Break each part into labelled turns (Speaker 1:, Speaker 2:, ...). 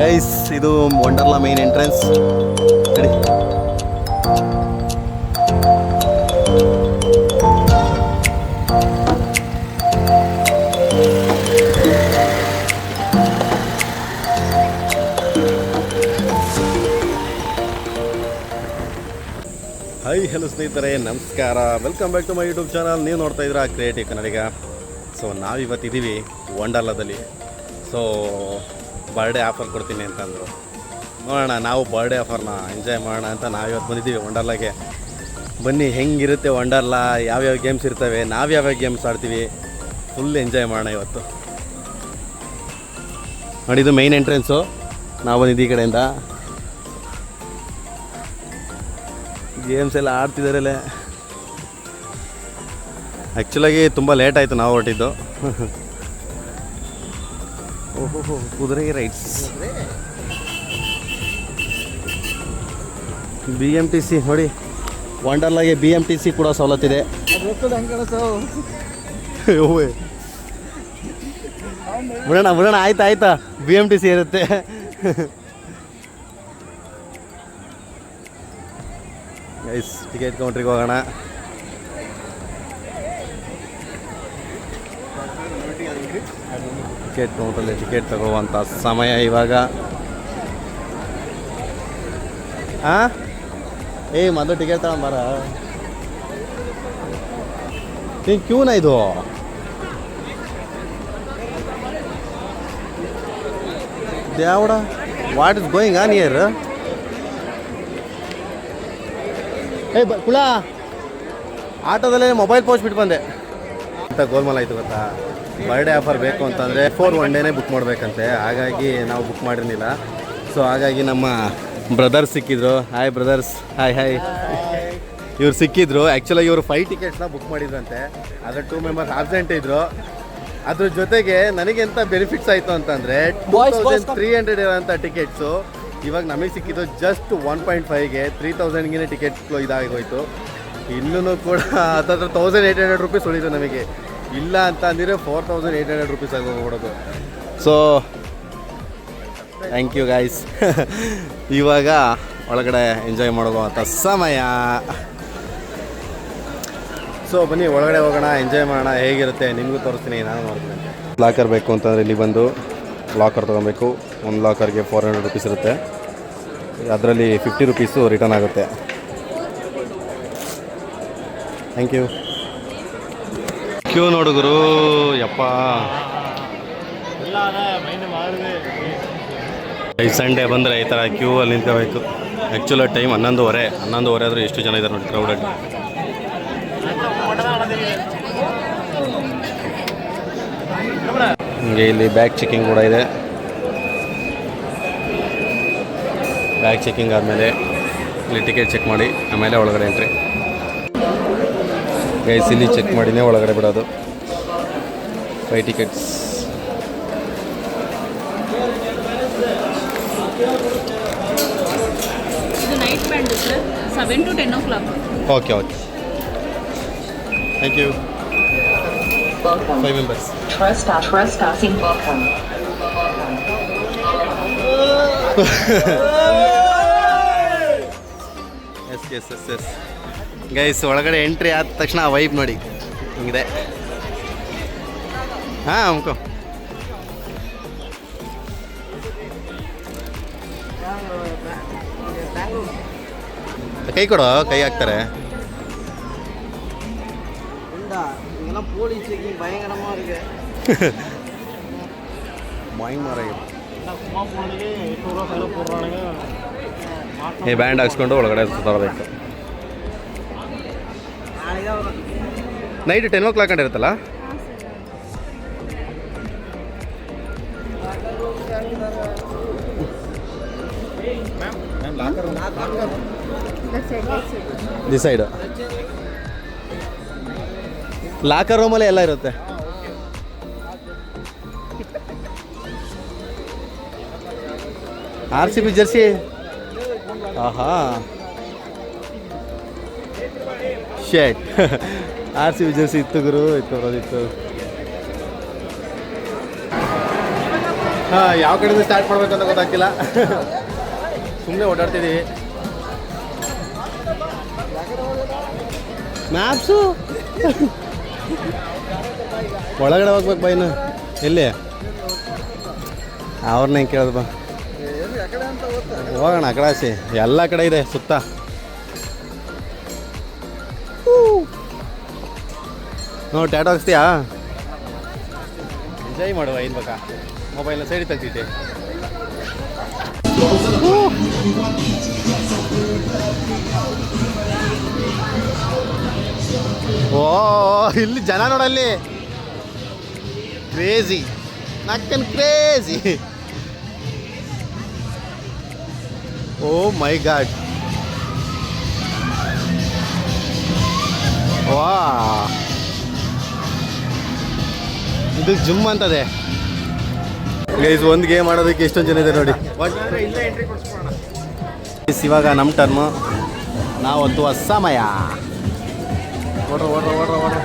Speaker 1: Guys ಇದು Wonderla main entrance. ನಡಿ. Hi hello ಸ್ನೇಹಿತರೆ, ನಮಸ್ಕಾರ. Welcome back to my YouTube channel. ನೀವು ನೋಡ್ತಾ ಇದ್ದೀರಾ ಕ್ರಿಯೇಟಿವ್ ಕನ್ನಡಿಗ. ಸೊ ನಾವಿವತ್ತಿದ್ದೀವಿ ವಂಡರ್ಲಾದಲ್ಲಿ. ಸೊ ಬರ್ಡೇ ಆಫರ್ ಕೊಡ್ತೀನಿ ಅಂತಂದರು. ನೋಡೋಣ, ನಾವು ಬರ್ಡೇ ಆಫರ್ನ ಎಂಜಾಯ್ ಮಾಡೋಣ ಅಂತ ನಾವಿವತ್ತು ಬಂದಿದ್ದೀವಿ ವಂಡರ್ಲಾಗೆ. ಬನ್ನಿ, ಹೆಂಗಿರುತ್ತೆ ವಂಡರ್ಲಾ, ಯಾವ್ಯಾವ ಗೇಮ್ಸ್ ಇರ್ತವೆ, ನಾವು ಯಾವ್ಯಾವ ಗೇಮ್ಸ್ ಆಡ್ತೀವಿ, ಫುಲ್ ಎಂಜಾಯ್ ಮಾಡೋಣ ಇವತ್ತು. ನೋಡಿ, ಇದು ಮೈನ್ ಎಂಟ್ರೆನ್ಸು. ನಾವು ಬಂದಿದ್ದು ಈ ಕಡೆಯಿಂದ. ಗೇಮ್ಸ್ ಎಲ್ಲ ಆಡ್ತಿದ್ದಾರಲ್ಲ. ಆ್ಯಕ್ಚುಲಾಗಿ ತುಂಬ ಲೇಟ್ ಆಯಿತು ನಾವು ಹೊರಟಿದ್ದು. ಓಹೋ, ಕುದುರೆ ರೈಡ್ಸ್, BMTC ನೋಡಿ. ವಂಡರ್ಲಾಗೆ BMTC ಕೂಡ ಸವಲತ್ತಿದೆ. ಬಿಡೋಣ ಆಯ್ತಾ BMTC ಇರುತ್ತೆ. ಗೈಸ್, ಟಿಕೆಟ್ ಕೌಂಟ್ರಿಗೆ ಹೋಗೋಣ. ಟಿಕೆಟ್ ಕೌಂಟ್ರಲ್ಲಿ ಟಿಕೆಟ್ ತಗೋವಂಥ ಸಮಯ ಇವಾಗ. ಹಾಂ, ಮೊದಲು ಟಿಕೆಟ್ ತಗೊಂಬಾರ. ನೀನು ಕ್ಯೂನ ಇದು? ದ್ಯಾವಡ, what is going on here? ಕುಳ ಆಟೋದಲ್ಲೇ ಮೊಬೈಲ್ ಪೋಸ್ಟ್ ಬಿಟ್ಟು ಬಂದೆ ಅಂತ ಗೋಲ್ಮಾಲ್ ಆಯಿತು ಗೊತ್ತಾ. ಬರ್ಡೇ ಆಫರ್ ಬೇಕು ಅಂತಂದರೆ 4 1 ಡೇನೇ ಬುಕ್ ಮಾಡಬೇಕಂತೆ. ಹಾಗಾಗಿ ನಾವು ಬುಕ್ ಮಾಡಿರಲಿಲ್ಲ. ಸೊ ಹಾಗಾಗಿ ನಮ್ಮ ಬ್ರದರ್ಸ್ ಸಿಕ್ಕಿದ್ರು. Hi brothers, hi. ಇವ್ರು ಸಿಕ್ಕಿದ್ರು. ಆ್ಯಕ್ಚುಲಾಗಿ ಇವರು 5 ಟಿಕೆಟ್ಸ್ನ ಬುಕ್ ಮಾಡಿದ್ರಂತೆ. ಆದರೆ 2 ಮೆಂಬರ್ಸ್ ಆಬ್ಸೆಂಟ್ ಇದ್ದರು. ಅದ್ರ ಜೊತೆಗೆ ನನಗೆ ಎಂಥ ಬೆನಿಫಿಟ್ಸ್ ಆಯಿತು ಅಂತಂದರೆ 2300 ಇರೋಂಥ ಟಿಕೆಟ್ಸು ಇವಾಗ ನಮಗೆ ಸಿಕ್ಕಿದ್ದು ಜಸ್ಟ್ 1.5ಗೆ 3000ಗೆ ಟಿಕೆಟ್ಗಳು ಇದಾಗೋಯ್ತು. ಇನ್ನೂ ಕೂಡ ಹತ್ತತ್ರ 1800 ರುಪೀಸ್ ಉಳಿತು ನಮಗೆ. ಇಲ್ಲ ಅಂತ ಅಂದಿದ್ರೆ 4800 ರುಪೀಸ್ ಆಗಿ ಹೋಗ್ಬಿಡೋದು. So thank you guys. ಇವಾಗ ಒಳಗಡೆ ಎಂಜಾಯ್ ಮಾಡುವಂಥ ಸಮಯ. ಸೊ ಬನ್ನಿ, ಒಳಗಡೆ ಹೋಗೋಣ, ಎಂಜಾಯ್ ಮಾಡೋಣ. ಹೇಗಿರುತ್ತೆ ನಿಮಗೂ ತೋರಿಸ್ತೀನಿ, ನಾನು ನೋಡ್ತೀನಿ. ಲಾಕರ್ ಬೇಕು ಅಂತಂದರೆ ಇಲ್ಲಿ ಬಂದು ಲಾಕರ್ ತೊಗೊಬೇಕು. ಒಂದು ಲಾಕರ್ಗೆ 400 ರುಪೀಸ್ ಇರುತ್ತೆ. ಅದರಲ್ಲಿ 50 ರುಪೀಸು ರಿಟರ್ನ್ ಆಗುತ್ತೆ. Thank you. ಕ್ಯೂ ನೋಡುಗರು, ಯಪ್ಪ. ಈ ಸಂಡೇ ಬಂದರೆ ಈ ಥರ ಕ್ಯೂ ಅಲ್ಲಿ ನಿಂತ್ಕೋಬೇಕು. ಆ್ಯಕ್ಚುಲಿ ಟೈಮ್ 11:30 ಆದರೂ ಎಷ್ಟು ಜನ ಇದ್ದಾರೆ ನೋಡಿ, ಕ್ರೌಡಲ್ಲಿ. ಹೀಗೆ ಇಲ್ಲಿ ಬ್ಯಾಗ್ ಚೆಕಿಂಗ್ ಕೂಡ ಇದೆ. ಬ್ಯಾಗ್ ಚೆಕಿಂಗ್ ಆದಮೇಲೆ ಇಲ್ಲಿ ಟಿಕೆಟ್ ಚೆಕ್ ಮಾಡಿ ಆಮೇಲೆ ಒಳಗಡೆ ಎಂಟ್ರಿ. ಗೈಸ್, ಇಲ್ಲಿ ಚೆಕ್ ಮಾಡಿನೇ ಒಳಗಡೆ ಬಿಡೋದು. 5 ಟಿಕೆಟ್ಸ್.
Speaker 2: ಇದು night band sir, 7 to 10 o'clock.
Speaker 1: Okay. Thank you. 5 members.
Speaker 3: Trespassing welcome.
Speaker 1: Yes guys, ಒಳಗಡೆ ಎಂಟ್ರಿ ಆದ ತಕ್ಷಣ ವೈಬ್ ನೋಡಿ ಹಿಂಗಿದೆ. ಹಾಂ, ಅಮ್ಕೋ. ಕೈ ಕೊಡು, ಕೈ ಹಾಕ್ತಾರೆ. ಬ್ಯಾಂಡ್ ಹಾಕ್ಸ್ಕೊಂಡು ಒಳಗಡೆ ತರಬೇಕು. ನೈಟ್ 10 o'clock ಗಂಟೆ ಇರುತ್ತಲ್ಲ. ದಿ ಸೈಡು ಲಾಕರ್ ರೂಮಲ್ಲಿ ಎಲ್ಲ ಇರುತ್ತೆ. RCB Jersey. ಆಹಾ, ಶೇಟ್. RCB ಜರ್ಸಿ ಇತ್ತು ಗುರು, ಇತ್ತು. ಯಾವ ಕಡೆಯಿಂದ ಸ್ಟಾರ್ಟ್ ಮಾಡಬೇಕು ಅಂತ ಗೊತ್ತಾಗ್ತಿಲ್ಲ. ಸುಮ್ಮನೆ ಓಡಾಡ್ತಿದ್ದೀವಿ. ಮ್ಯಾಪ್ಸು ಒಳಗಡೆ ಹೋಗ್ಬೇಕು ಬಾ. ಇನ್ನು ಎಲ್ಲಿ ಅವ್ರನ್ನ ಹೆಂಗೆ ಕೇಳೋದು ಬಾ. ಹೋಗೋಣ ಆ ಕಡೆ ಆಸೆ. ಎಲ್ಲ ಕಡೆ ಇದೆ ಸುತ್ತ. ನೋಡಿ ಟ್ಯಾಟೋ ಹಾಕ್ಸ್ತೀಯಾ? ಎಂಜಾಯ್ ಮಾಡುವ. ಏನು ಬೇಕಾ ಮೊಬೈಲ್ನ ಸೈಡಿಗೆ ತೆಗ್ದಿದ್ದೆ. ಓ ಇಲ್ಲಿ ಜನ ನೋಡಲ್ಲಿ ಕ್ರೇಜಿ, ನಕ್ಕನ್ ಕ್ರೇಜಿ. ಓ ಮೈ ಗಾಡ್. ವಾ ಇದು ಜಿಮ್ ಅಂತದೆ ಗೈಸ್. ಒಂದು ಗೇಮ್ ಆಡೋದಕ್ಕೆ ಎಷ್ಟೊಂದು ಜನ ಇದೆ ನೋಡಿ. ಇವಾಗ ನಮ್ಮ ಟರ್ಮು, ನಾವು ಹೊತ್ತು ಸಮಯ. ಓಡ್ರ ಓಡ್ರ ಓಡ್ರ ಓಡ್ರ.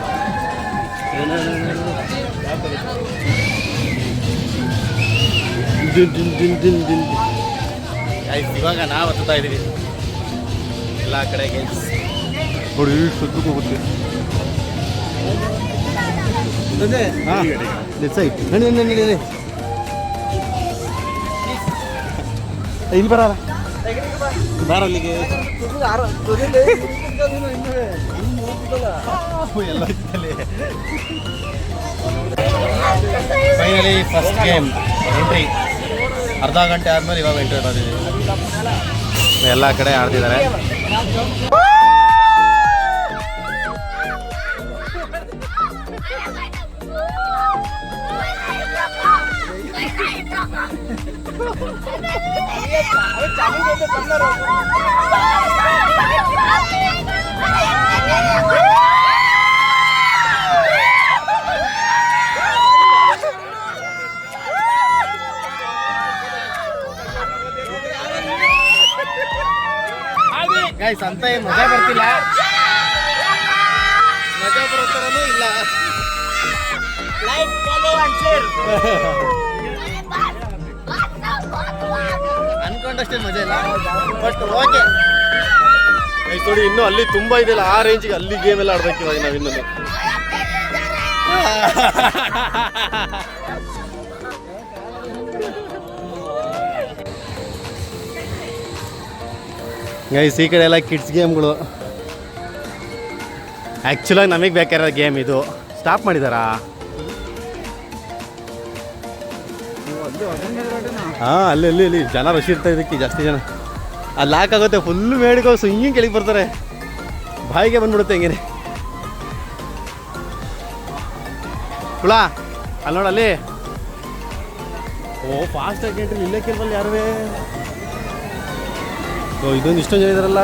Speaker 1: ಇವಾಗ ನಾವು ಹತ್ತುತ್ತಾ ಇದ್ದೀವಿ ಎಲ್ಲ ಕಡೆ ಗೈಸ್. ನೋಡಿ ಸುತ್ತು ಹೋಗುತ್ತೆ. ಹಾಂ ಸೈ ನಡಿ ನಡಿ ನಡಿ. ಇಲ್ಲಿ ಬರ ಬಾರಲ್ಲಿಗೆ ಎಲ್ಲ ಫೈನಲಿ ಫಸ್ಟ್ ಗೇಮ್ ಎಂಟ್ರಿ. ಅರ್ಧ ಗಂಟೆ ಆದಮೇಲೆ ಇವಾಗ ಎಂಟ್ರಿ ಆಡಿದ್ದೀವಿ. ಎಲ್ಲ ಕಡೆ ಆಡ್ತಿದ್ದಾರೆ. ಗೈಸ್ ಅಂತ ಏನು ಮಜಾ ಬರ್ತಿಲ್ಲ. ಮಜಾ ಬರೋ ಥರನೂ ಇಲ್ಲ. Like follow and share. ಅನ್ಕೊಂಡಷ್ಟೇ ಮಜಾ ಇಲ್ಲ, ಬಟ್ ಓಕೆ ಗೈಸ್. ನೋಡಿ ಇನ್ನೂ ಅಲ್ಲಿ ತುಂಬ ಇದೆಯಲ್ಲ, ಆ ರೇಂಜಿಗೆ ಅಲ್ಲಿ ಗೇಮ್ ಎಲ್ಲ ಆಡ್ಬೇಕು ಇವಾಗ ನಾವು ಇನ್ನೊಂದು. ಗೈಸ್ ಈ ಕಡೆ ಎಲ್ಲ ಕಿಡ್ಸ್ ಗೇಮ್ಗಳು. ಆ್ಯಕ್ಚುಲಾಗಿ ನಮಗೆ ಬೇಕಾಗಿರೋ ಗೇಮ್ ಇದು. ಸ್ಟಾಪ್ ಮಾಡಿದಾರಾ? ಹಾಂ ಅಲ್ಲಿ ಅಲ್ಲಿ ಅಲ್ಲಿ ಜನ ರಶ್ ಇರ್ತಾ ಇದಕ್ಕೆ ಜಾಸ್ತಿ ಜನ. ಅಲ್ಲಿ ಲಾಕ್ ಆಗುತ್ತೆ ಫುಲ್ಲು. ಮೇಡಿಗೆ ಹಿಂಗೆ ಕೆಳಗೆ ಬರ್ತಾರೆ, ಬಾಯಿಗೆ ಬಂದ್ಬಿಡುತ್ತೆ ಹಿಂಗೇನೆ. ಹುಳ ಅಲ್ಲಿ ನೋಡಲ್ಲಿ. ಓ ಫಾಸ್ಟಾಗಿ ಎಂಟ್ರಿ ಇಲ್ಲೇ ಕೇಳ್ಬಲ್ಲ ಯಾರುವೇ. ಓ ಇದೊಂದು ಇಷ್ಟೊಂದು ಜನ ಇದಾರಲ್ಲ.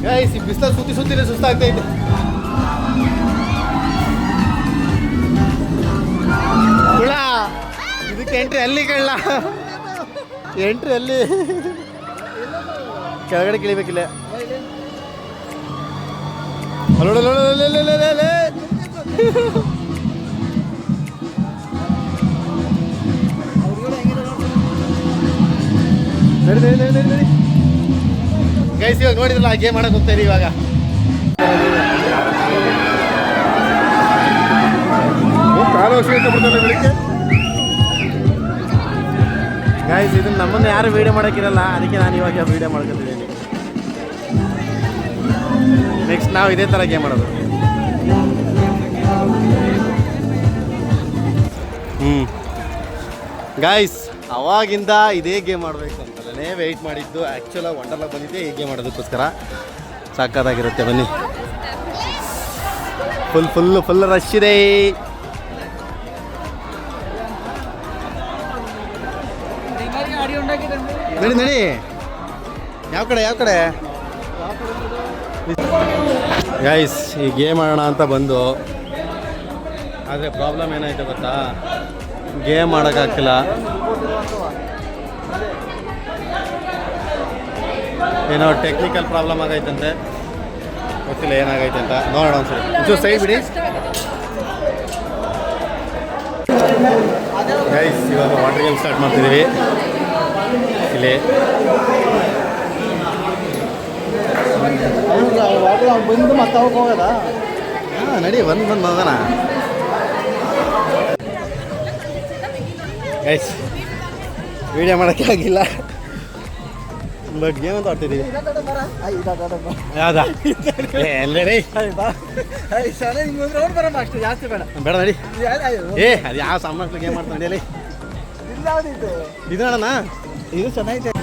Speaker 1: ಗೈಸ್ ಈ ಬಿಸಿಲ ಸುತ್ತಿ ಸುತ್ತಿನೇ ಸುಸ್ತಾಗ್ತೈತೆ. ಹುಳ ಇದಕ್ಕೆ ಎಂಟ್ರಿ ಅಲ್ಲಿ ಕೇಳಲ್ಲ. ಎಂಟ್ರಿ ಅಲ್ಲಿ ಕೆಳಗಡೆ ಕೇಳಿಬೇಕಿಲ್ಲ. ನಡಿ ನಡಿ ನಡಿ ನಡಿ ನಡಿ ಗೈಸ್. ಇವಾಗ ನೋಡಿದ್ರಲ್ಲ ಗೇಮ್ ಮಾಡಕ್ಕೆ ಹೋಗ್ತಾ ಇದೀವಿ ಇವಾಗ. ಗೈಸ್ ಇದನ್ನ ನಮ್ಮನ್ನು ಯಾರು ವೀಡಿಯೋ ಮಾಡೋಕ್ಕಿರಲ್ಲ, ಅದಕ್ಕೆ ನಾನು ಇವಾಗ ವೀಡಿಯೋ ಮಾಡ್ಕೊತಿದ್ದೀನಿ. ನೆಕ್ಸ್ಟ್ ನಾವು ಇದೇ ಥರ ಗೇಮ್ ಮಾಡೋದು. ಗೈಸ್ ಅವಾಗಿಂದ ಇದೇ ಗೇಮ್ ಮಾಡಬೇಕು ಅಂತಲೇ ವೆಯ್ಟ್ ಮಾಡಿದ್ದು. ಆ್ಯಕ್ಚುಲಾಗಿ ವಂಡರ್ಲಾ ಬಂದಿದ್ದೆ ಈ ಗೇಮ್ ಮಾಡೋದಕ್ಕೋಸ್ಕರ. ಸಾಕಾಗಿರುತ್ತೆ ಬನ್ನಿ. ಫುಲ್ ರಶ್ ಇದೆ. ನಡಿ ನಡಿ. ಯಾವ ಕಡೆ ಗೈಸ್ ಈ ಗೇಮ್ ಆಡೋಣ ಅಂತ ಬಂದು, ಆದರೆ ಪ್ರಾಬ್ಲಮ್ ಏನಾಯ್ತು ಗೊತ್ತಾ, ಗೇಮ್ ಮಾಡೋಕ್ಕಾಗ್ತಿಲ್ಲ. ಏನೋ ಟೆಕ್ನಿಕಲ್ ಪ್ರಾಬ್ಲಮ್ ಆಗೈತಂತೆ. ಗೊತ್ತಿಲ್ಲ ಏನಾಗೈತೆ ಅಂತ ನೋಡೋಣ ಒಂದ್ಸರಿ ಒಂಚೂರು ಸೈಡ್ ಬಿಡಿ ಗೈಸ್. ಇವಾಗ ವಾಟರ್ ಗೇಮ್ ಸ್ಟಾರ್ಟ್ ಮಾಡ್ತಿದ್ದೀವಿ ಇಲ್ಲಿ.
Speaker 4: ಬಂದು ಮತ್ತೆ ಹೋಗೋದ
Speaker 1: ಹಾಂ ನಡಿ ಬಂದು ಹೋಗೋಣ ಗೈಸ್. ವಿಡಿಯೋ ಮಾಡೋಕ್ಕೆ ಆಗಿಲ್ಲ ಬಟ್ ಗೇಮ್ ಅಂತ ಆಡ್ತಿದ್ದೀವಿ. ಯಾವ್ದಾ ಎಲ್ಲೇ
Speaker 4: ಬರಮ್ಮ ಅಷ್ಟು ಜಾಸ್ತಿ ಬೇಡ
Speaker 1: ಬೇಡ ನಡಿ. ಅದು ಯಾವ ಸಾಮಾನು ಗೇಮ್ ಮಾಡ್ತಾ ನಡಿಯಲ್ಲಿ
Speaker 4: ಇಲ್ಲಾವುದಿತ್ತು
Speaker 1: ಇದು ನೋಡೋಣ.
Speaker 4: ಇದು ಚೆನ್ನಾಗಿದೆ.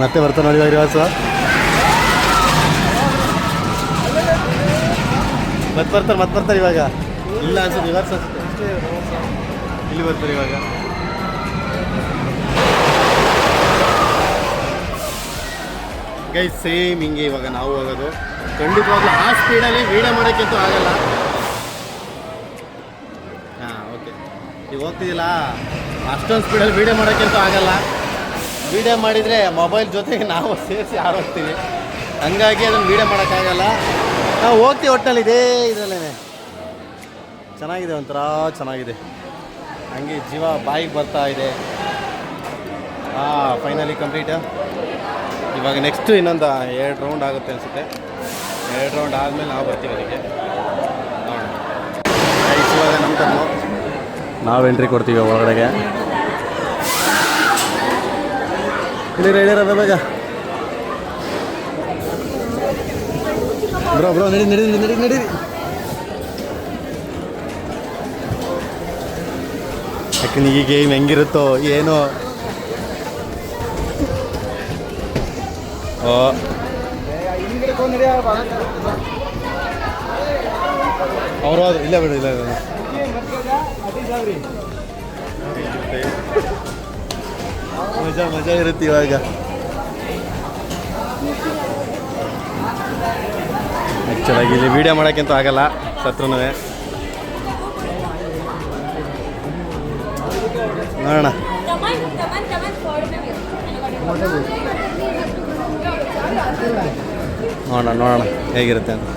Speaker 1: ಮತ್ತೆ ಬರ್ತಾ ನೋಡಿ ರಿವಾಸ ಮತ್ತೆ ಬರ್ತಾರೆ ಇವಾಗ. ಇಲ್ಲ ಅನ್ಸುತ್ತೆ ರಿವರ್ಸ್ ಅನ್ಸುತ್ತೆ. ಇಲ್ಲಿ ಬರ್ತಾರೆ ಇವಾಗ. ಗೈಸ್ ಸೇಮ್ ಹಿಂಗೆ ಇವಾಗ ನಾವು ಹೋಗೋದು. ಖಂಡಿತವಾಗ್ಲೂ ಆ ಸ್ಪೀಡಲ್ಲಿ ವೀಡಿಯೋ ಮಾಡೋಕ್ಕಂತೂ ಆಗಲ್ಲ. ಹಾಂ ಓಕೆ ಈಗ ಹೋಗ್ತಿದ್ದಿಲ್ಲ ಅಷ್ಟೊಂದು ಸ್ಪೀಡಲ್ಲಿ ವೀಡಿಯೋ ಮಾಡೋಕ್ಕಂತೂ ಆಗಲ್ಲ. ವೀಡಿಯೋ ಮಾಡಿದರೆ ಮೊಬೈಲ್ ಜೊತೆಗೆ ನಾವು ಸೇರಿಸಿ ಆಡೋಗ್ತೀವಿ. ಹಂಗಾಗಿ ಅದನ್ನು ವೀಡಿಯೋ ಮಾಡೋಕ್ಕಾಗಲ್ಲ. ನಾವು ಹೋಗ್ತೀವಿ ಒಟ್ಟಿನಲ್ಲಿ ಇದೇ ಇದರಲ್ಲೇ. ಚೆನ್ನಾಗಿದೆ, ಒಂಥರ ಚೆನ್ನಾಗಿದೆ. ಹಂಗೆ ಜೀವ ಬಾಯಿಗೆ ಬರ್ತಾ ಇದೆ. Finally complete. ಇವಾಗ ನೆಕ್ಸ್ಟು ಇನ್ನೊಂದು 2 ರೌಂಡ್ ಆಗುತ್ತೆ ಅನಿಸುತ್ತೆ. 2 ರೌಂಡ್ ಆದಮೇಲೆ ನಾವು ಬರ್ತೀವಿ ಅದಕ್ಕೆ. ನೋಡೋಣ. ಇವಾಗ ನಮ್ಮ ಟರ್ನು. ನಾವು ಎಂಟ್ರಿ ಕೊಡ್ತೀವಿ ಒಳಗಡೆಗೆ. ಇಳಿರ ಬೇಗ ಬ್ರೋ ನಡಿ. ಯಾಕಂದ್ರೆ ಈ ಗೇಮ್ ಹೆಂಗಿರುತ್ತೋ ಏನೋ. ಅವರು ಇಲ್ಲ ಬಿಡು ಇಲ್ಲ ಮಜಾ ಇರುತ್ತೆ ಇವಾಗ. ಆ್ಯಕ್ಚುಲಾಗಿ ಇಲ್ಲಿ ವೀಡಿಯೋ ಮಾಡೋಕ್ಕಂತೂ ಆಗಲ್ಲ ಸತ್ರುನೂ. ನೋಡೋಣ ಹೇಗಿರುತ್ತೆ ಅಂತ.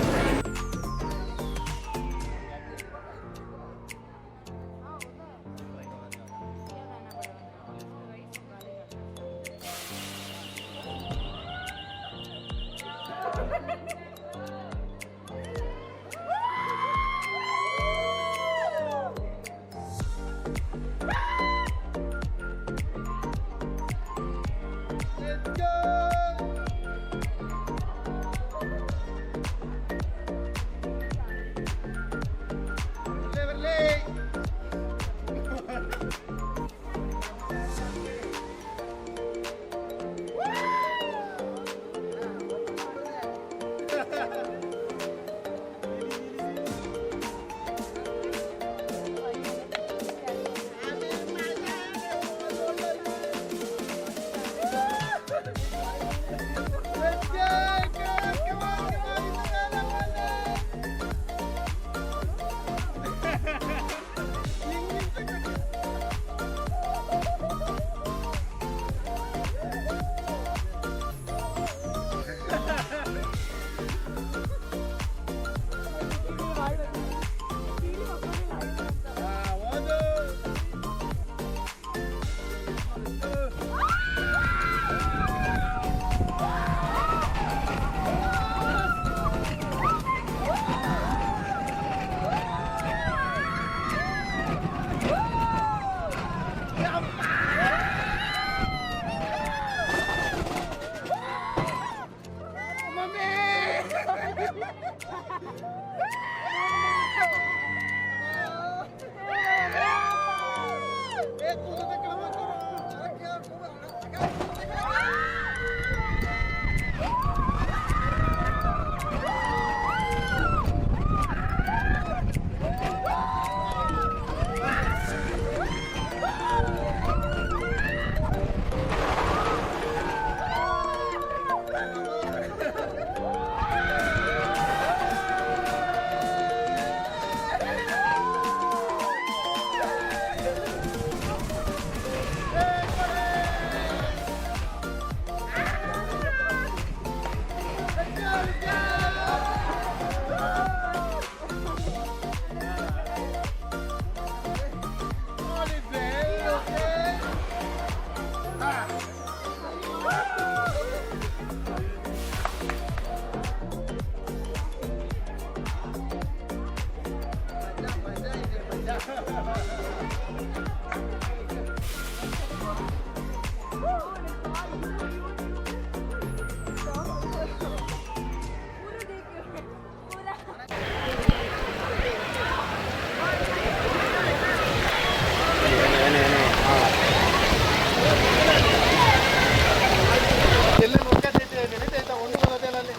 Speaker 1: ಎಲ್ಲಿ ನೋಡ್ಕೊಂಡೈತೆ ನೆನೀತೈತಾ ಒಂದು ಬರೋದಿಲ್ಲ ಅಲ್ಲಿ.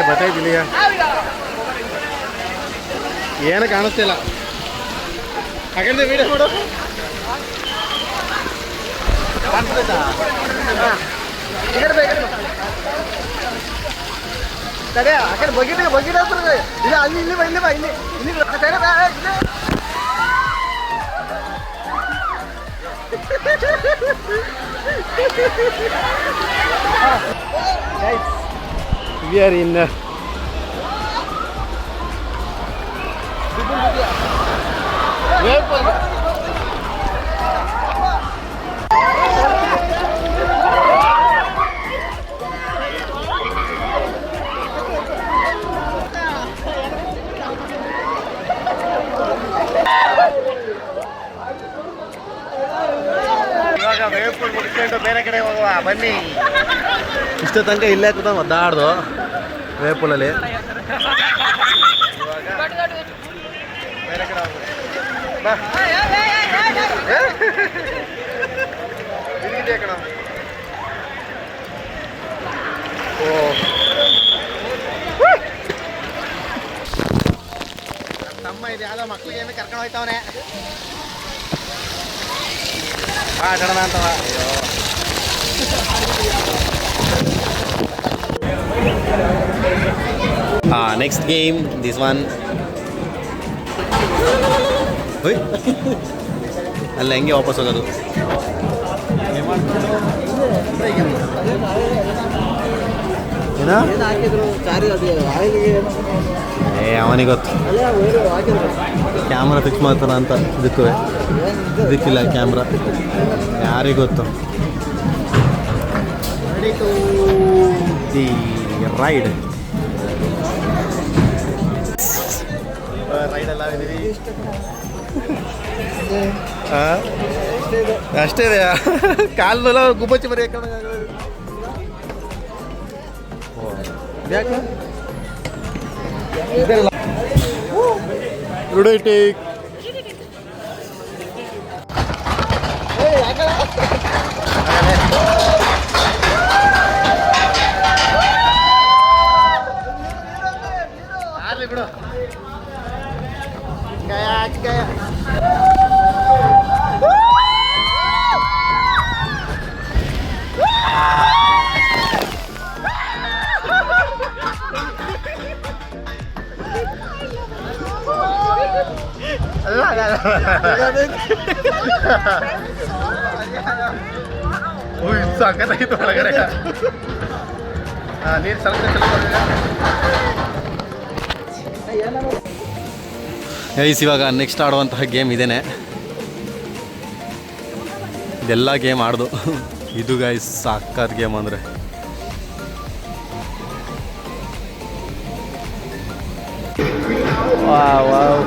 Speaker 1: ಬತ್ತೈತಿಲಿಯ ಏನು ಕಾಣಿಸ್ತಿಲ್ಲ ಹಾಗಂದ್ರೆ ವಿಡಿಯೋ ಮಾಡು
Speaker 4: ತಡೆ ಆ ಕಡೆ ಬಗಿನ ಬಗಿನ ಇಲ್ಲ ಅಲ್ಲಿ ಇಲ್ಲಿ ಬಾ ಇಲ್ಲಿ ಬಾ ಇಲ್ಲಿ ಇಲ್ಲಿ ತಡೆ ಬಾ ಇಲ್ಲಿ.
Speaker 1: Guys, we are in wave pool. ಇವಾಗ ವೇವ್ ಪೂಲ್ ಮುಗಿಸ್ಕೊಂಡು ಬೇರೆ ಕಡೆ ಹೋಗುವ ಬನ್ನಿ. ಇಷ್ಟ ತನಕ ಇಲ್ಲೇ ಕೂತ ಒದ್ದಾಡ್ದು ವೇವ್ ಪೂಲಲ್ಲಿ. ಬೇರೆ ಕಡೆ ಬಾ ಇಲ್ಲಿದೆ ಕಣ. ಓ ನಮ್ಮ ತಮ್ಮ ಇದು ಯಾವುದೋ ಮಕ್ಳಿಗೆ ಏನು ಕರ್ಕೊಂಡು ಹೋಯ್ತವನೆ. ಆಡೋಣ ಅಂತವ. Next game this one. ಅಲ್ಲ ಹೆಂಗೆ ವಾಪಸ್ ಹೋಗೋದು? ಏನೋ
Speaker 4: ಏನು ಹಾಕಿದ್ರು ಚಾರಿ ಅದು ಆಯಿಲ್ಗೆ ಏನು
Speaker 1: ಅವನಿಗೆ ಗೊತ್ತು.
Speaker 4: ಅಲ್ಲೇ ವೈರು ಹಾಕಿದ್ರು
Speaker 1: ಕ್ಯಾಮ್ರಾ ಫಿಕ್ಸ್ ಮಾಡ್ತಾರ ಅಂತ ಇದಕ್ಕೂ ಇದಕ್ಕಿಲ್ಲ ಕ್ಯಾಮ್ರಾ, ಯಾರಿಗೆ ಗೊತ್ತು. ದಿ ರೈಡ್ ರೈಡೆಲ್ಲ ಇದೀವಿ. ಅಷ್ಟೇ ಇದೆ. ಕಾಲೆಲ್ಲ ಗುಬ್ಬಚ್ಚಿ ಮರಿ ರುಡೈಟಿಕ್ ಬಿಡು. ಸಾಕಾಗಿತ್ತು ಒಳಗಡೆ. ನೀರು ಗೈಸ್, ಇವಾಗ ನೆಕ್ಸ್ಟ್ ಆಡುವಂತಹ ಗೇಮ್ ಇದೇನೆ. ಇದೆಲ್ಲ ಗೇಮ್ ಆಡ್ದು. ಇದು ಗೈಸ್ ಸಾಕಾದ ಗೇಮ್ ಅಂದರೆ. ವಾವ್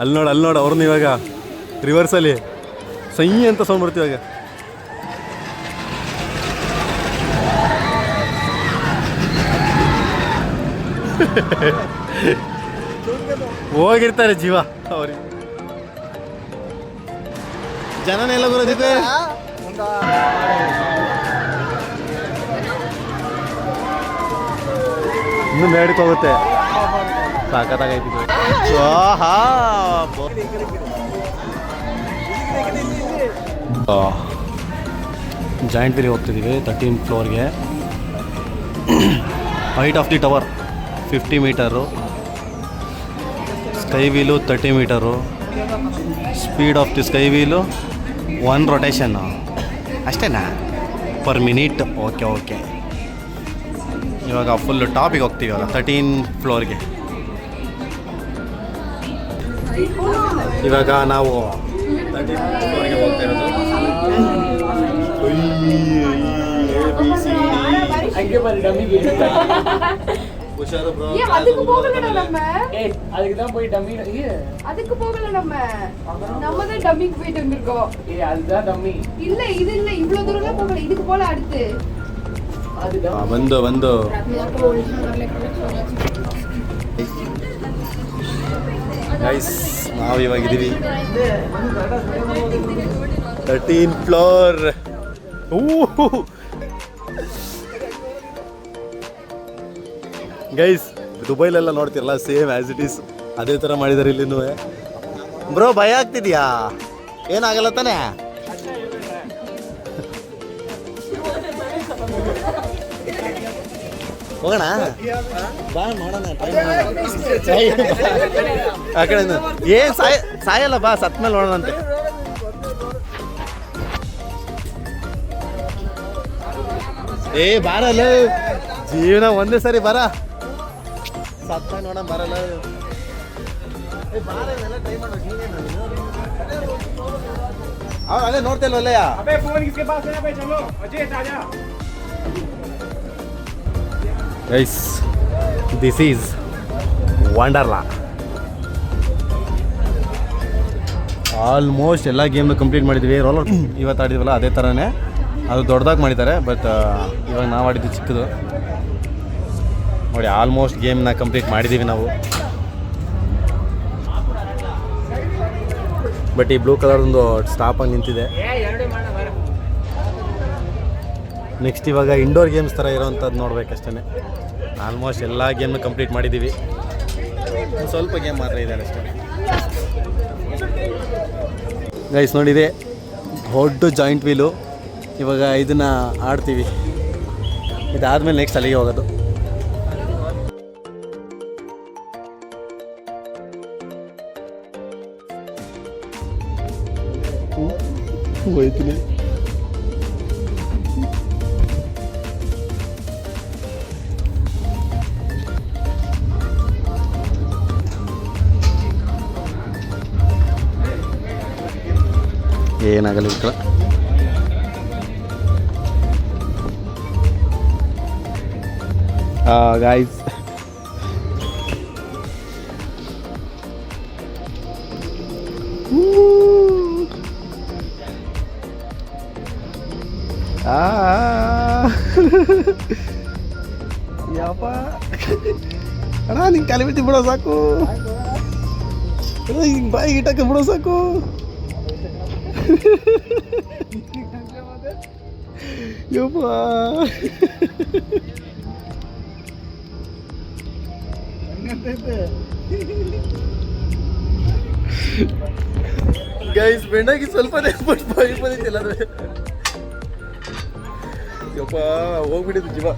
Speaker 1: ಅಲ್ಲಿ ನೋಡು ಅವ್ರನ್ನ ಇವಾಗ ರಿವರ್ಸಲ್ಲಿ ಸೈ ಅಂತ ಸೌಂಡ್ ಬರ್ತೀವಾಗ. ಹೋಗಿರ್ತಾರೆ ಜೀವ ಅವ್ರಿಗೆ. ಜನನೆಲ್ಲ ಬರೋದಿದೆ. ಇನ್ನು ಮೇಡಕ್ಕೆ ಹೋಗುತ್ತೆ. ಸಾಕತ್ತಾಗೈತಿ. ಜಾಯಿಂಟ್ ವೀಲಿಗೆ ಹೋಗ್ತಿದ್ದೀವಿ 13th ಫ್ಲೋರ್ಗೆ. Height of the tower 50 metre, sky wheel 30 metre, speed of the sky wheel 1 rotation ಅಷ್ಟೇನಾ ಪರ್ ಮಿನಿಟ್. ಓಕೆ ಇವಾಗ ಫುಲ್ ಟಾಪಿಗೆ ಹೋಗ್ತೀವಿ ಇವಾಗ 13th ಫ್ಲೋರ್ಗೆ. ಇವಾಗ ನಾವು 13th ಫ್ಲೋರ್ಗೆ ಹೋಗ್ತಾ ಇರೋದು. ಹುಷಾರು ಬ್ರೋ.
Speaker 5: அதுக்கு போகல நம்ம நம்ம தான் டம்மிக்கு போயிட்டு வந்திருக்கோம்.
Speaker 4: அதுதான் டம்மி.
Speaker 5: இல்ல இது இல்ல இவ்வளவு தூரம்லாம் போகல. இதுக்கு போல அடுத்து
Speaker 1: ಬಂದು ಗೈಸ್ ನಾವು ಇವಾಗಿದ್ದೀವಿ 13th ಫ್ಲೋರ್. ಗೈಸ್ ದುಬೈಲೆಲ್ಲ ನೋಡ್ತಿರಲ್ಲ ಸೇಮ್ ಆ್ಯಸ್ ಇಟ್ ಈಸ್ ಅದೇ ಥರ ಮಾಡಿದ್ದಾರೆ ಇಲ್ಲಿನೂ. ಬ್ರೋ ಭಯ ಆಗ್ತಿದ್ಯಾ? ಏನಾಗಲ್ಲ ತಾನೇ? ಹೋಗೋಣ ಬಾ ಮಾಡೋಣ. ಆ ಕಡೆ ಏನು ಸಾಯಲ್ಲ ಬಾ, ಸತ್ ಮೇಲೆ ನೋಡೋಣಂತೆ. ಬಾರಲ್ಲ, ಜೀವನ ಒಂದೇ ಸರಿ ಬರ, ಸತ್ತ ನೋಡೋಣ ಬರಲ್ಲ. ಅದೇ ನೋಡ್ತಾ ಇಲ್ವಲ್ಲಯ್ಯ. Guys this is Wonderla. Almost ಎಲ್ಲ ಗೇಮ್ನ ಕಂಪ್ಲೀಟ್ ಮಾಡಿದ್ವಿ. ರೋಲರ್ ಇವತ್ತು ಆಡಿದ್ವಲ್ಲ ಅದೇ ಥರನೇ, ಅದು ದೊಡ್ಡದಾಗಿ ಮಾಡಿದ್ದಾರೆ. ಬಟ್ ಇವಾಗ ನಾವು ಆಡಿದ್ದು ಚಿಕ್ಕದು ನೋಡಿ. ಆಲ್ಮೋಸ್ಟ್ ಗೇಮ್ನ ಕಂಪ್ಲೀಟ್ ಮಾಡಿದ್ದೀವಿ ನಾವು. ಬಟ್ ಈ ಬ್ಲೂ ಕಲರ್ದೊಂದು ಸ್ಟಾಪಾಗಿ ನಿಂತಿದೆ. ನೆಕ್ಸ್ಟ್ ಇವಾಗ ಇಂಡೋರ್ ಗೇಮ್ಸ್ ಥರ ಇರೋವಂಥದ್ದು ನೋಡ್ಬೇಕಷ್ಟೇ. ಆಲ್ಮೋಸ್ಟ್ ಎಲ್ಲ ಗೇಮ್ನ ಕಂಪ್ಲೀಟ್ ಮಾಡಿದ್ದೀವಿ. ಸ್ವಲ್ಪ ಗೇಮ್ ಮಾತ್ರ ಇದೆ ಅಷ್ಟೇ. ಗೈಸ್ ನೋಡಿದೆ ದೊಡ್ಡ ಜಾಯಿಂಟ್ ವೀಲು. ಇವಾಗ ಇದನ್ನು ಆಡ್ತೀವಿ. ಇದಾದಮೇಲೆ ನೆಕ್ಸ್ಟ್ ಅಲ್ಲಿಗೆ ಹೋಗೋದು. ಹೋಯ್ತೀನಿ. ಏನಾಗಲ್ಲ ಇಟ್ಕೊಳ್ಳ. ಗಾಯ್ಸ್ ಯಪ್ಪ ಅಣ್ಣ, ನಿಂಗೆ ಕಾಲಿ ಬಿಟ್ಟು ಬಿಡೋ ಸಾಕು. ಹಿಂಗೆ ಬಾಯಿ ಇಟ್ಟಕ್ಕೆ ಬಿಡೋ ಸಾಕು. ಯಪ್ಪ ಗೈಸ್ ಬೆಂಡಾಗಿ ಸ್ವಲ್ಪ ಬಾಯಿ ಬಂದಿತ್ತಿಲ್ಲ ಅದು. ಯಪ್ಪ ಹೋಗ್ಬಿಟ್ಟಿದ್ದು ಜೀವ.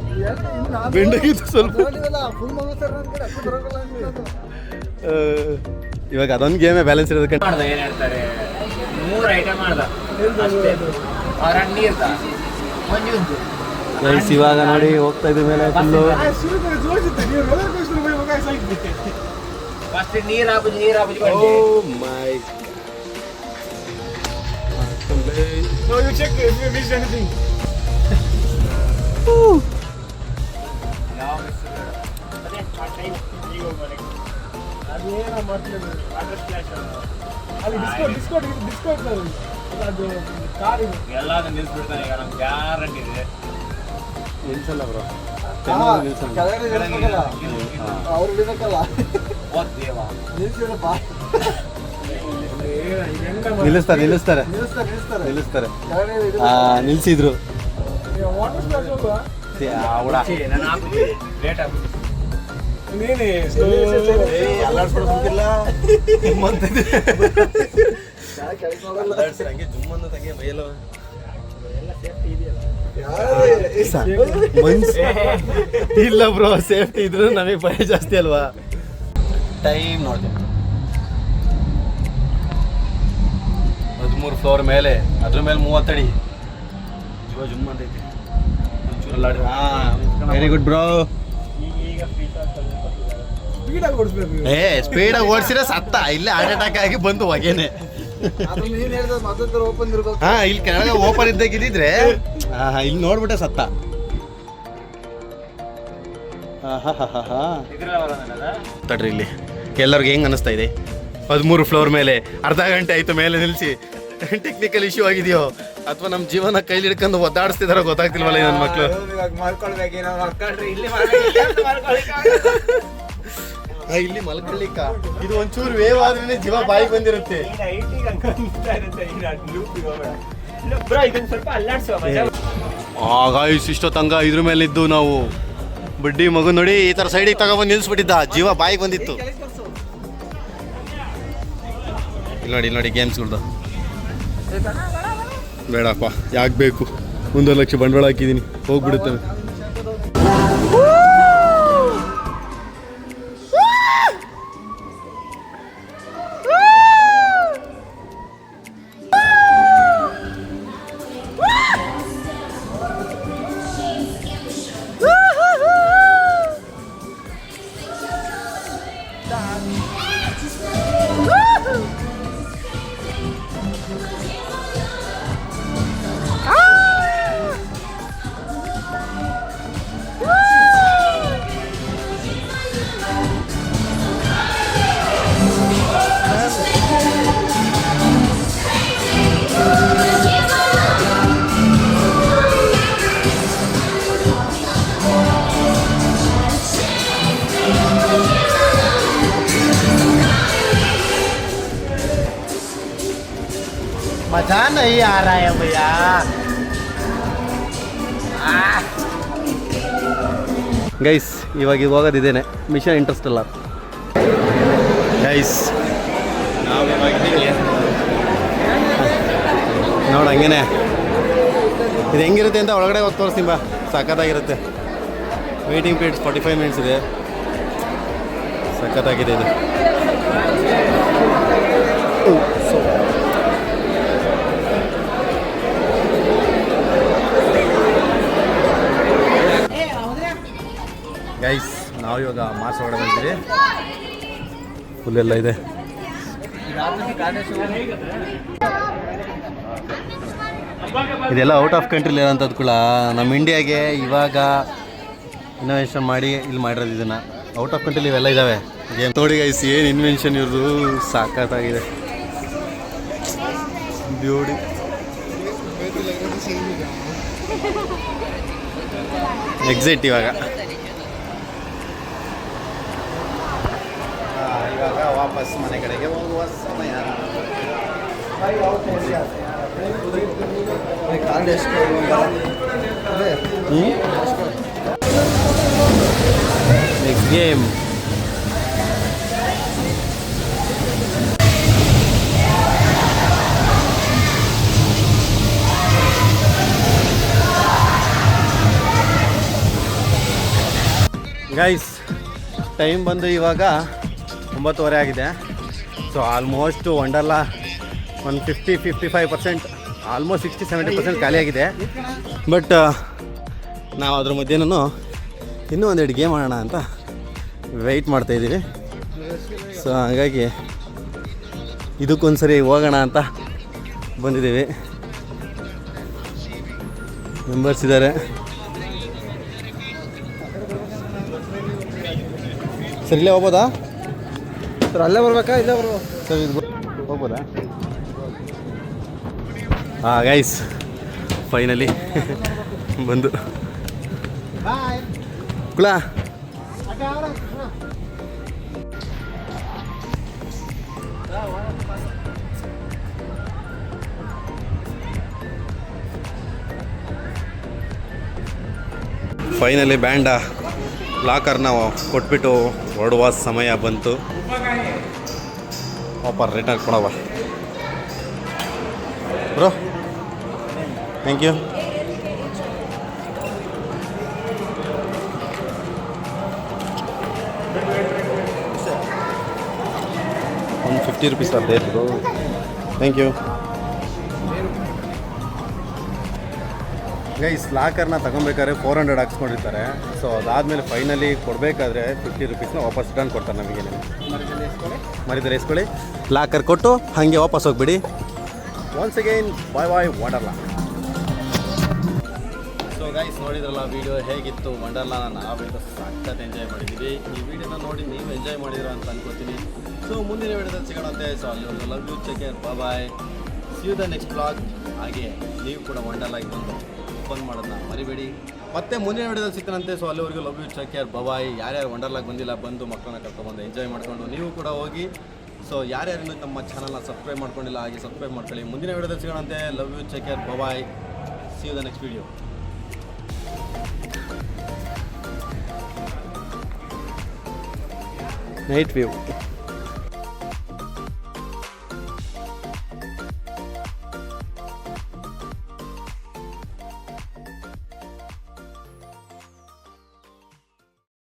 Speaker 1: ಬೆಂಡಾಗಿತ್ತು ಸ್ವಲ್ಪ. ಇವಾಗ ಅದೊಂದು ಗೇಮೇ ಬ್ಯಾಲೆನ್ಸ್ ಇರೋದಕ್ಕೆ
Speaker 4: ಏನ್ ಹೇಳ್ತಾರೆ, 3 ಐಟಮ್ ಮಾಡ್ದ ಅವ್ರ ನೀರ್ದ ಮಂಜುಂದು.
Speaker 1: ಗೈಸ್ ಇವಾಗ ನೋಡಿ ಹೋಗ್ತಾ ಇದ್ರ ಮೇಲೆ ಫುಲ್ಲು
Speaker 4: ಫಸ್ಟ್ ನೀರ್ ಹಾಕುದು
Speaker 1: ಓ ಮೈ.
Speaker 4: No, you check if you missed anything.
Speaker 6: ಎಲ್ಲಾದ್ರೂ ನಿಲ್ಸ್ಬಿಡ್ತಾನೆ ಈಗ ನಮ್ಗೆ ಗ್ಯಾರಂಟಿ ಇದೆ.
Speaker 1: ನಿಲ್ಸಲ್ಲ ಬ್ರೋ,
Speaker 4: ಅವ್ರು ಇಳಿಬೇಕಲ್ಲ,
Speaker 6: ಓ ದೇವ.
Speaker 4: ನಿಲ್ಸಿರಪ್ಪ.
Speaker 1: ನಿಲ್ಲಿಸ್ತಾರೆ ನಿಲ್ಲಿಸ್ತಾರೆ
Speaker 4: ನಿಲ್ಲಿಸ್ತಾರೆ ನಿಲ್ಲಿಸ್ತಾರೆ
Speaker 1: ನಿಲ್ಲಿಸ್ತಾರೆ.
Speaker 4: ಕೆಳಗಡೆ ಇದು
Speaker 1: ನಿಲ್ಸಿದ್ರು
Speaker 4: ವಾಟರ್ ಸ್ಪ್ಲಾಶ್ ಹೋಗುವ.
Speaker 1: ಹುಡ
Speaker 6: ನಾನು ಹಾಕ್ಬಿಡ್ತೀನಿ, ಲೇಟ್ ಆಗ್ಬಿಟ್ಟು.
Speaker 1: ಅಲ್ಲಾಡ್ಸ್ಬಿಡೋ ಸುಮ್ಕಿಲ್ಲ.
Speaker 4: ಕೆಳಗೆ ನೋಡಲ್ಲ.
Speaker 1: ಹಂಗೆ ಜುಮ್ ಅನ್ನೋ ತಂಗೆ ಮೈಯಲ್ಲವ. ಇಲ್ಲ ಬ್ರೋ, ಸೇಫ್ಟಿ ಇದ್ರು ನಮಗೆ ಭಯ ಜಾಸ್ತಿ ಅಲ್ವಾ. ಟೈಮ್ ನೋಡ್ತೀನಿ, 13 ಫ್ಲೋರ್ ಮೇಲೆ, ಅದ್ರ ಮೇಲೆ 30 ಅಡಿ. ಜೀವ ಜುಮ್ ಅಂತೈತಿ. Very good bro.
Speaker 4: ಸ್ಪೀಡಾಗಿ ಓಡಿಸ್ಬೇಕು.
Speaker 1: ಸ್ಪೀಡಾಗಿ ಓಡಿಸಿದ್ರೆ ಸತ್ತ, ಇಲ್ಲೇ ಹಾರ್ಟ್ ಅಟ್ಯಾಕ್ ಆಗಿ ಬಂದು ಹೊಗೆನೆ.
Speaker 4: ಅದು ನೀನ್ ಹೇಳಿದ ಮತ್ತೊಂದು ಓಪನ್ ಇರ್ಬೇಕು.
Speaker 1: ಇಲ್ಲಿ ಕೆಳಗೆ ಓಪನ್ ಇದ್ದಾಗಿದ್ರೆ ಇಲ್ಲಿ ನೋಡ್ಬಿಟ್ಟೆ ಸತ್ತ. ತಡ್ರಿ, ಇಲ್ಲಿ ಎಲ್ಲರಿಗೂ ಹೆಂಗ್ ಅನಿಸ್ತಾ ಇದೆ? 13 ಫ್ಲೋರ್ ಮೇಲೆ ಅರ್ಧ ಗಂಟೆ ಆಯ್ತು ಮೇಲೆ ನಿಲ್ಸಿ. ಟೆಕ್ನಿಕಲ್ ಇಶ್ಯೂ ಆಗಿದೆಯೋ ಅಥವಾ ನಮ್ಮ ಜೀವನ ಕೈಲಿ ಹಿಡ್ಕೊಂಡು ಒದ್ದಾಡಿಸ್ತಿದಾರೋ ಗೊತ್ತಾಗ್ತಿಲ್ವಲ್ಲ ನನ್ನ ಮಕ್ಕಳು. ಇಲ್ಲಿ ಮಲ್ಕೊಳ್ಳಿಕ್ಕ ಇದು ಒಂಚೂರು ವೇವ್ ಆದ್ರೇನೆ ಜೀವ ಬಾಯಿ ಬಂದಿರುತ್ತೆ. ಗಾಯ್ಸ್, ಇಷ್ಟೊತ್ತಂಗ ಇದ್ರ ಮೇಲೆ ಇದ್ದು ನಾವು ಬಡ್ಡಿ ಮಗು ನೋಡಿ ಈ ತರ ಸೈಡಿಗೆ ತಗೊಬಂದು ನಿಲ್ಸ್ಬಿಟ್ಟಿದ್ದ, ಜೀವ ಬಾಯಿಗೆ ಬಂದಿತ್ತು. ಇಲ್ಲಿ ನೋಡಿ ಗೇಮ್ಸ್ಗಳ್ದು. ಬೇಡಪ್ಪ, ಯಾಕೆ ಬೇಕು, 1 ಲಕ್ಷ ಬಂಡವಾಳ ಹಾಕಿದ್ದೀನಿ, ಹೋಗ್ಬಿಡುತ್ತವೆ. मजा नहीं आ रहा है भैया. ಗೈಸ್, ಇವಾಗ ಹೋಗೋದಿದ್ದೇನೆ ಮಿಷನ್ ಇಂಟರ್ಸ್ಟೆಲ್ಲರ್. ಗೈಸ್, ನಾವು ಇವಾಗಿದ್ದೀವಿ ನೋಡಿ, ಹಂಗೇನೆ ಇದು ಹೆಂಗಿರುತ್ತೆ ಅಂತ ಒಳಗಡೆ ಹೋಗಿ ತೋರಿಸ್ತೀನಿ ಬಾ. ಸಖತ್ತಾಗಿರುತ್ತೆ. ವೇಟಿಂಗ್ ಪೀರಿಯಡ್ 45 ಮಿನಿಟ್ಸ್ ಇದೆ. ಸಖತ್ತಾಗಿದೆ ಇದು. ಗೈಸ್, ನಾವು ಇವಾಗ ಮಾರ್ಚ್ ಒಳಗಡೆ ಬಂದಿದ್ದೀವಿ. ಫುಲ್ ಎಲ್ಲ ಇದೆ. ಇದೆಲ್ಲ ಔಟ್ ಆಫ್ ಕಂಟ್ರಿಲಿ ಇರೋಂಥದ್ದು ಕೂಡ ನಮ್ಮ ಇಂಡಿಯಾಗೆ ಇವಾಗ ಇನೋವೇಷನ್ ಮಾಡಿ ಇಲ್ಲಿ ಮಾಡಿರೋದು. ಇದನ್ನು ಔಟ್ ಆಫ್ ಕಂಟ್ರಿಲಿ ಇವೆಲ್ಲ ಇದ್ದಾವೆ. ಗೇಮ್ ನೋಡಿ ಗೈಸ್, ಏನು ಇನ್ವೆನ್ಷನ್ ಇವ್ರದ್ದು, ಸಾಕಾಗಿದೆ. ಬ್ಯೂಟಿ. ಎಕ್ಸಿಟ್ ಇವಾಗ ವಾಪಸ್ ಮನೆ ಕಡೆಗೆ ಹೋಗುವ ಸಮಯ. Next game. ಗೈಸ್, ಟೈಮ್ ಬಂದು ಇವಾಗ 9:30 ಆಗಿದೆ. ಸೊ ಆಲ್ಮೋಸ್ಟ್ ವಂಡರ್ಲಾ 50-55%, ಆಲ್ಮೋಸ್ಟ್ 60-70% ಖಾಲಿಯಾಗಿದೆ. ಬಟ್ ನಾವು ಅದ್ರ ಮಧ್ಯೆನೂ ಇನ್ನೂ 1-2 ಗೇಮ್ ಆಡೋಣ ಅಂತ ವೆಯ್ಟ್ ಮಾಡ್ತಾಯಿದ್ದೀವಿ. ಸೊ ಹಾಗಾಗಿ ಇದಕ್ಕೊಂದ್ಸರಿ ಹೋಗೋಣ ಅಂತ ಬಂದಿದ್ದೀವಿ. ಮೆಂಬರ್ಸ್ ಇದ್ದಾರೆ. ಸರ್ ಇಲ್ಲೇ ಹೋಗ್ಬೋದಾ?
Speaker 4: ಸರ್ ಅಲ್ಲೇ ಬರ್ಬೇಕಾ, ಇಲ್ಲೇ ಬರ್ಬೋದು
Speaker 1: ಸರ್ ಇದು ಹೋಗ್ಬೋದಾ? ಹಾಂ ಗೈಸ್ ಫೈನಲಿ ಬಂದು ಕುಳ ಫೈನಲಿ ಬ್ಯಾಂಡ ಲಾಕರ್ನ ಕೊಟ್ಬಿಟ್ಟು ಹೊರಡುವ ಸಮಯ ಬಂತು. ವಾಪರ್ ರಿಟರ್ನ್ ಕೊಡವ ಬ್ರೋ. Thank you. ₹50 ಅದೇ ಬ್ರೋ. Thank you guys. ಲಾಕರ್ನ ತಗೊಬೇಕಾದ್ರೆ 400 ಹಾಕ್ಸ್ಕೊಂಡಿರ್ತಾರೆ. ಸೊ ಅದಾದಮೇಲೆ ಫೈನಲಿ ಕೊಡಬೇಕಾದ್ರೆ ₹50 ವಾಪಸ್ ರಿಟರ್ನ್ ಕೊಡ್ತಾರೆ ನಮಗೆ. ಮರಿದರೆ ಇಸ್ಕೊಳ್ಳಿ, ಲಾಕರ್ ಕೊಟ್ಟು ಹಾಗೆ ವಾಪಸ್ ಹೋಗ್ಬಿಡಿ. ಒನ್ಸ್ ಅಗೈನ್ ಬಾಯ್ ಬಾಯ್ ವಂಡರ್ಲಾ. ಸೊ ಗೈಸ್ ನೋಡಿದ್ರಲ್ಲ ವಿಡಿಯೋ ಹೇಗಿತ್ತು ವಂಡರ್ಲಾ. ನಾವಿಂದ ಸಖತ್ ಎಂಜಾಯ್ ಮಾಡಿದ್ದೀವಿ. ಈ ವಿಡಿಯೋನ ನೋಡಿ ನೀವು ಎಂಜಾಯ್ ಮಾಡಿದಿರ ಅಂತ ಅನ್ಕೋತೀನಿ. ಸೊ ಮುಂದಿನ ವಿಡಿಯೋದಲ್ಲಿ ಸಿಗೋಣಂತೆ. ಸೊ ಅಲ್ಲಿ love you, take care, bye. See you the next blog. ಹಾಗೆ ನೀವು ಕೂಡ ವಂಡರ್ಲಾಗಿ ಬಂದು ಓಪನ್ ಮಾಡೋದನ್ನ ಮರಿಬೇಡಿ. ಮತ್ತೆ ಮುಂದಿನ ವಿಡಿಯೋದಲ್ಲಿ ಸಿಗ್ತಾನಂತೆ. ಸೊ ಅಲ್ಲಿವರೆಗೂ ಲವ್ ಯು, ಟೇಕ್ ಕೇರ್, ಬಾಯ್. ಯಾರ್ಯಾರು ವಂಡರ್ಲಾಗಿ ಬಂದಿಲ್ಲ ಬಂದು ಮಕ್ಕಳನ್ನ ಕರ್ಕೊಂಡ್ಬಂದು ಎಂಜಾಯ್ ಮಾಡ್ಕೊಂಡು ನೀವು ಕೂಡ ಹೋಗಿ. ಸೊ ಯಾರ್ಯಾರು ನಮ್ಮ ಚಾನಲ್ನ ಸಬ್ಸ್ಕ್ರೈಬ್ ಮಾಡ್ಕೊಂಡಿಲ್ಲ ಹಾಗೆ ಸಬ್ಸ್ಕ್ರೈಬ್ ಮಾಡ್ಕೊಳ್ಳಿ. ಮುಂದಿನ ವಿಡಿಯೋದಲ್ಲಿ ಸಿಗೋಣಂತೆ. Love you, take care, bye. See you the next video. Night view.